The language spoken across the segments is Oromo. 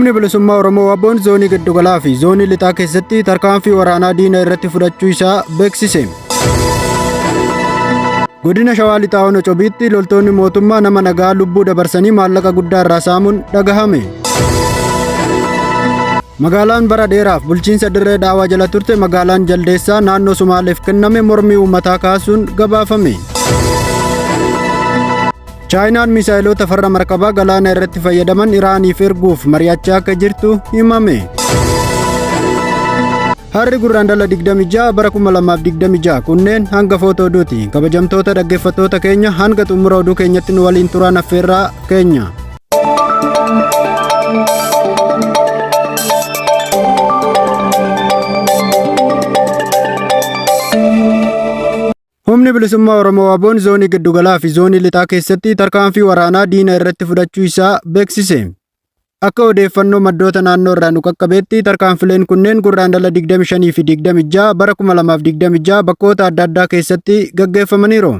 Humni bilisummaa Oromoo Waboon zoonii Giddugalaa fi zoonii Lixaa keessatti tarkaanfii waraanaa diina irratti fudhachuu isaa beeksise. Godina Shawaa Lixaa Ono Cobiitti loltoonni mootummaa nama nagaa lubbuu dabarsanii maallaqa guddaa irraa saamuun dhagahame. Magaalaan bara dheeraaf bulchiinsa Dirree Dhaawaa jala turte magaalaan Jaldeessaa naannoo Sumaaleef kenname mormii uummataa kaasuun gabaafame. Chaayinaan misaa'ilota farra markabaa galaana irratti fayyadaman Iraaniif erguuf mari'achaa akka jirtu himame. Harri Gurraandhala 26 bara 2026 kunneen hangafoota oduuti. Kabajamtoota dhaggeeffattoota keenya hanga xumura oduu keenyatti nu waliin turaan affeerraa keenya. Humni bilisummaa Oromoo Waboon zoonii Giddugalaa fi zoonii Lixaa keessatti tarkaanfii waraanaa diina irratti fudhachuu isaa beeksise. Akka odeeffannoo maddoota naannoo irraa nu qaqqabeetti tarkaanfileen kunneen Gurraandhala 25 fi 26 bara 2026 bakkoota adda addaa keessatti gaggeeffamaniiru.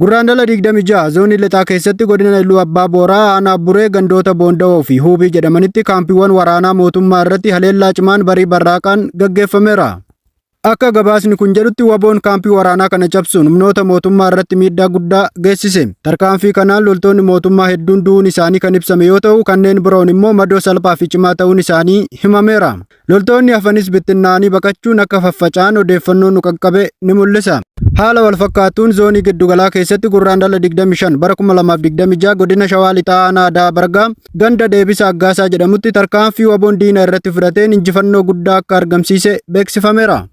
Gurraandhala 26 zoonii Lixaa keessatti godina Iluu Abbaa Booraa aanaa Buree gandoota Boonda'oo fi Huubii jedhamanitti kaampiiwwan waraanaa mootummaa irratti haleellaa cimaan barii barraaqaan gaggeeffameera. Akka gabaasni kun jedhutti Waboon kaampii waraanaa kana cabsuun humnoota mootummaa irratti miidhaa guddaa geessise. Tarkaanfii kanaan loltoonni mootummaa hedduun du'uun isaanii kan ibsame yoo ta'u, kanneen biroon immoo madoo salphaa fi cimaa ta'uun isaanii himameera. Loltoonni hafanis bittinnaa'anii baqachuun akka faffaca'an odeeffannoon nu qaqqabe ni mul'isa. Haala wal fakkaatuun zoonii Giddugalaa keessatti Gurraandhala 25 bara 2026 godina Shawaa Lixaa aanaa Aadaa Bargaa ganda Deebisa Aggaasaa jedhamutti tarkaanfii Waboon diina irratti fudhateen injifannoo guddaa akka argamsiise beeksifameera.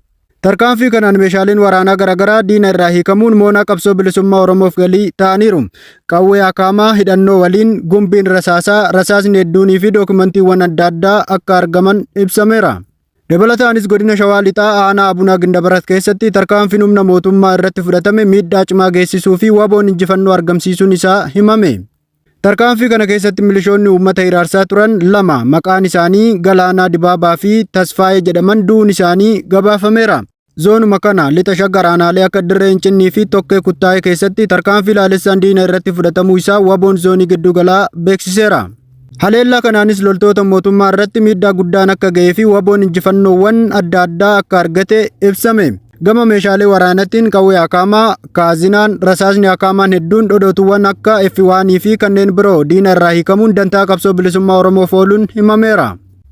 Tarkaanfii kanaan meeshaaleen waraanaa garaagaraa diina irraa hiikamuun moonaa qabsoo bilisummaa Oromoof galii ta'aniiru. Qawwee akaamaa hidhannoo waliin gumbiin rasaasaa, rasaasni hedduunii fi dookumantiiwwan adda addaa akka argaman ibsameera. Dabalataanis godina Shawaa Lixaa aanaa Abunaa Gindabarat keessatti tarkaanfiin humna mootummaa irratti fudhatame miidhaa cimaa geessisuu fi Waboon injifannoo argamsiisuun isaa himame. Tarkaanfii kana keessatti milishoonni uummata hiraarsaa turan lama maqaan isaanii Galaanaa Dibaabaa fi Tasfaayee jedhaman du'uun isaanii gabaafameera. Zoonuma kana lixa shaggar aanaalee akka Dirree Hincinnii fi Tokkee Kuttaa'ee keessatti tarkaanfii laalessaan diina irratti fudhatamuu isaa Waboon zoonii Giddugalaa beeksiseera. Haleellaa kanaanis loltoota mootummaa irratti miidhaa guddaan akka ga'ee fi Waboon injifannoowwan adda addaa akka argate ibsame. Gama meeshaalee waraanaatiin qawwee akaamaa, kaazinaan, rasaasni akaamaan hedduun dhodhootuuwwan akka F1 fi kanneen biroo diina irraa hiikamuun dantaa qabsoo bilisummaa Oromoof ooluun himameera.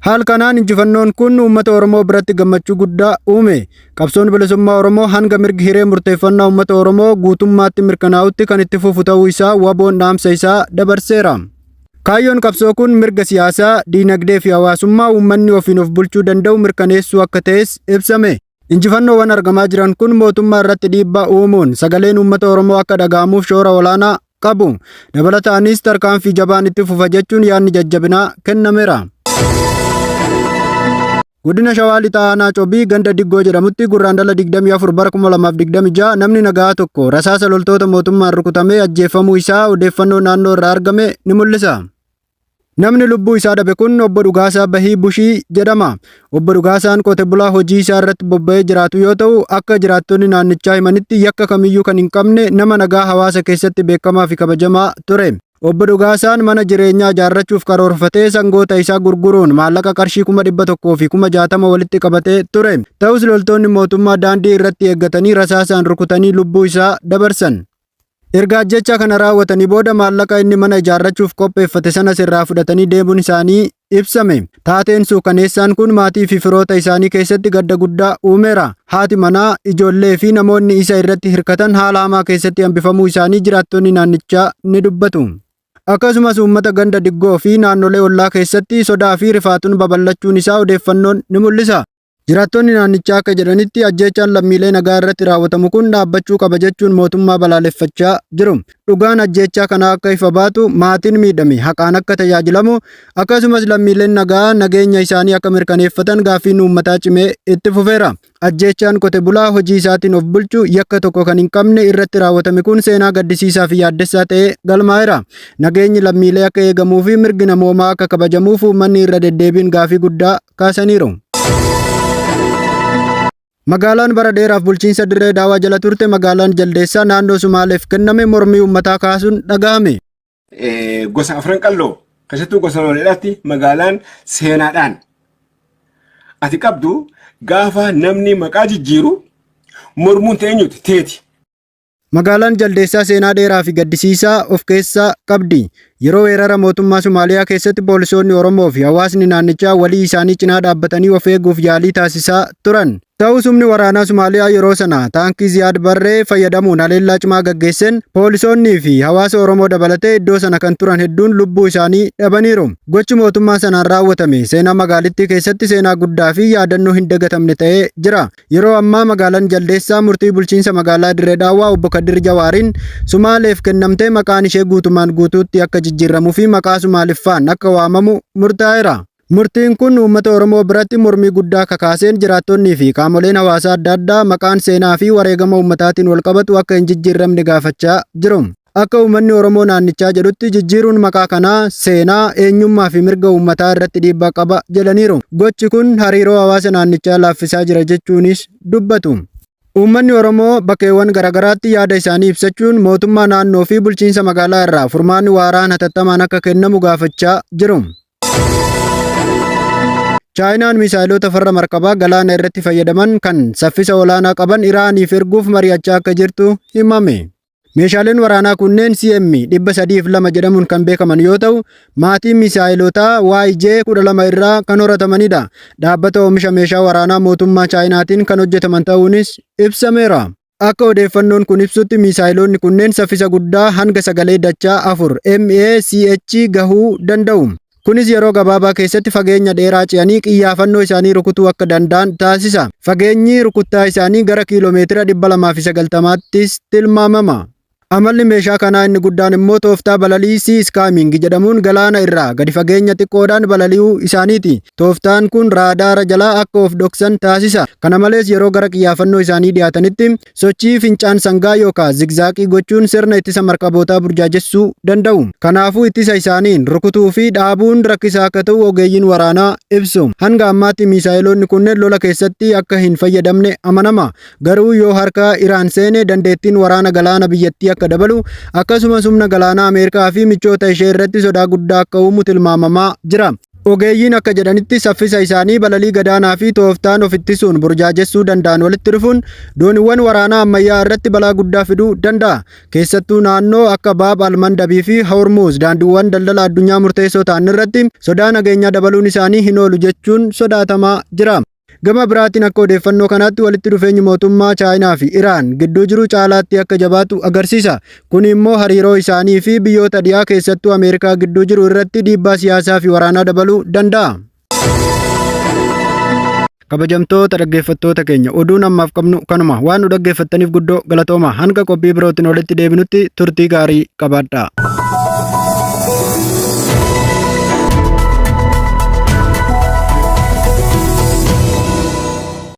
Haal kanaan injifannoon kun uummata Oromoo biratti gammachuu guddaa uume. Qabsoon bilisummaa Oromoo hanga mirgi hiree murteeffannaa uummata Oromoo guutummaatti mirkanaa'utti kan itti fufu ta'uu isaa Waboon dhaamsa isaa dabarseera. Kaayyoon qabsoo kun mirga siyaasaa, diinagdee fi hawaasummaa uummanni ofiin of bulchuu danda'u mirkaneessuu akka ta'es ibsame. Injifannoowwan argamaa jiran kun mootummaa irratti dhiibbaa uumuun sagaleen uummata Oromoo akka dhaga'amuuf shoora olaanaa qabu. Dabalataanis tarkaanfii jabaan itti fufa jechuun yaadni jajjabinaa kennameera. Godina Shawaa Lixaa aanaa Cobii ganda Diggoo jedhamutti Gurraandhala 24 bara 2026 namni nagaa tokko rasaasa loltoota mootummaan rukutamee ajjeefamuu isaa odeeffannoo naannoo irraa argame ni mul'isa. Namni lubbuu isaa dhabe kun obbo Dhugaasaa Bahii Bushii jedhama. Obbo Dhugaasaan qote bulaa hojii isaa irratti bobba'ee jiraatu yoo ta'u, akka jiraattonni naannichaa himanitti yakka kamiyyuu kan hin qabne nama nagaa hawaasa keessatti beekamaa fi kabajamaa ture. Obbo Dhugaasaan mana jireenyaa ijaarrachuuf karoorfatee sangoota isaa gurguruun maallaqa qarshii 100,000 fi 60,000 walitti qabatee ture. Ta'us loltoonni mootummaa daandii irratti eeggatanii rasaasaan rukutanii lubbuu isaa dabarsan. Erga ajjechaa kana raawwatanii booda maallaqa inni mana ijaarrachuuf qopheeffate sanas irraa fudhatanii deemuun isaanii ibsame. Taateen suukaneessaan kun maatii fi firoota isaanii keessatti gadda guddaa uumeera. Haati manaa, ijoollee fi namoonni isa irratti hirkatan haala hamaa keessatti hambifamuu isaanii jiraattonni naannichaa ni dubbatu. Akkasumas uummata ganda Diggoo fi naannolee ollaa keessatti sodaa fi rifaatuun babal'achuun isaa odeeffannoon ni mul'isa. Jiraattonni naannichaa akka jedhanitti ajjechaan lammiilee nagaa irratti raawwatamu kun dhaabbachuu qaba jechuun mootummaa balaaleffachaa jiru. Dhugaan ajjechaa kanaa akka ifa baatu, maatiin miidhame haqaan akka tajaajilamu, akkasumas lammiileen nagaa nageenya isaanii akka mirkaneeffatan gaaffiin uummataa cimee itti fufeera. Ajjechaan qote bulaa hojii isaatiin of bulchu yakka tokko kan hin qabne irratti raawwatame kun seenaa gaddisiisaa fi yaaddessaa ta'ee galmaa'eera. Nageenyi lammiilee akka eegamuu fi mirgi namoomaa akka kabajamuuf uummanni irra deddeebiin gaaffii guddaa kaasaniiru. Magaalaan bara dheeraaf bulchiinsa Dirree Dhaawaa jala turte magaalaan Jaldeessaa naannoo Sumaaleef kenname mormii uummataa kaasuun dhaga'ame. Gosa afran qalloo Keessattuu Gosoololeedhaatti magaalaan seenaadhaan ati qabdu gaafa namni maqaa jijjiiru mormuun teenyuti teeti. Magaalaan Jaldeessaa seenaa dheeraa fi gaddisiisaa of keessaa qabdi. Yeroo weerara mootummaa Somaaliyaa keessatti poolisoonni Oromoo fi hawaasni naannichaa walii isaanii cinaa dhaabbatanii of eeguuf yaalii taasisaa turan. Ta'us humni waraanaa Somaaliyaa yeroo sana taankii Ziyaad Barree fayyadamuun haleellaa cimaa gaggeesseen poolisoonnii fi hawaasa Oromoo dabalatee iddoo sana kan turan hedduun lubbuu isaanii dhabaniiru. Gochi mootummaa sanaan raawwatame seenaa magaalittii keessatti seenaa guddaa fi yaadannoo hin dagatamne ta'ee jira. Yeroo ammaa magaalaan Jaldeessaa murtii bulchiinsa magaalaa Dirree Daawwaa obbo Kadir Jawaariin Sumaaleef kennamtee maqaan ishee guutumaan guutuutti akka jijjiiramuu fi maqaa Sumaaliffaan akka waamamu murtaa'eera. Murtiin kun uummata Oromoo biratti mormii guddaa kakaaseen jiraattonnii fi qaamoleen hawaasaa adda addaa maqaan seenaa fi wareegama uummataatiin wal qabatu akka hin jijjiiramne gaafachaa jiru. Akka uummanni Oromoo naannichaa jedhutti jijjiiruun maqaa kanaa seenaa, eenyummaa fi mirga uummataa irratti dhiibbaa qaba jedhaniiru. Gochi kun hariiroo hawaasa naannichaa laaffisaa jira jechuunis dubbatu. Uummanni Oromoo bakkeewwan garaagaraatti yaada isaanii ibsachuun mootummaa naannoo fi bulchiinsa magaalaa irraa furmaanni waaraan hatattamaan akka kennamu gaafachaa jiru. Chaayinaan misaayilota farra markabaa galaana irratti fayyadaman kan saffisa olaanaa qaban Iraaniif erguuf mari'achaa akka jirtu himame. Meeshaaleen waraanaa kunneen CM302 jedhamuun kan beekaman yoo ta'u, maatii misaayilotaa YJ-12 irraa kan horatamanidha. Dhaabbata oomisha meeshaa waraanaa mootummaa Chaayinaatiin kan hojjetaman ta'uunis ibsameera. Akka odeeffannoon kun ibsutti misaayiloonni kunneen saffisa guddaa hanga sagalee dachaa 4 MACH gahuu danda'u. Kunis yeroo gabaabaa keessatti fageenya dheeraa ce'anii xiyyaafannoo isaanii rukutuu akka danda'an taasisa. Fageenyi rukuttaa isaanii gara kiiloomeetira 290ttis tilmaamama. Amalli meeshaa kanaa inni guddaan immoo tooftaa balalii Sea Scamming jedhamuun galaana irraa gadi fageenya xiqqoodhaan balali'uu isaaniiti. Tooftaan kun raadaara jalaa akka of dhoksan taasisa. Kana malees yeroo gara xiyyaafannoo isaanii dhiyaatanitti sochii fincaan sangaa yookaan zigzaaqii gochuun sirna ittisa markabootaa burjaajessuu danda'u. Kanaafuu ittisa isaaniin rukutuu fi dhaabuun rakkisaa akka ta'u ogeeyyiin waraanaa ibsu. Hanga ammaatti misaayiloonni kunneen lola keessatti akka hin fayyadamne amanama. Garuu yoo harka Iraan seene dandeettiin waraana galaana biyyattii akka dabalu akkasumas humna galaanaa Ameerikaa fi michoota ishee irratti sodaa guddaa akka uumu tilmaamamaa jira. Ogeeyyiin akka jedhanitti saffisa isaanii balalii gadaanaa fi tooftaan of ittisuun burjaajessuu danda'an walitti dhufuun dooniiwwan waraanaa ammayyaa irratti balaa guddaa fiduu danda'a. Keessattuu naannoo akka Baab al-Mandabii fi Hormuz daandiiwwan daldala addunyaa murteessoo ta'an irratti sodaa nageenyaa dabaluun isaanii hin oolu jechuun sodaatamaa jira. Gama biraatiin akka odeeffannoo kanaatti walitti dhufeenyi mootummaa Chaayinaa fi Iraan gidduu jiru caalaatti akka jabaatu agarsiisa. Kun immoo hariiroo isaanii fi biyyoota dhiyaa keessattuu Ameerikaa gidduu jiru irratti dhiibbaa siyaasaa fi waraanaa dabaluu danda'a. Kabajamtoota dhaggeeffattoota keenya oduun ammaaf qabnu kanuma. Waan nu dhaggeeffattaniif guddoo galatooma. Hanga qophii birootiin walitti deebinutti turtii gaarii qabaadhaa.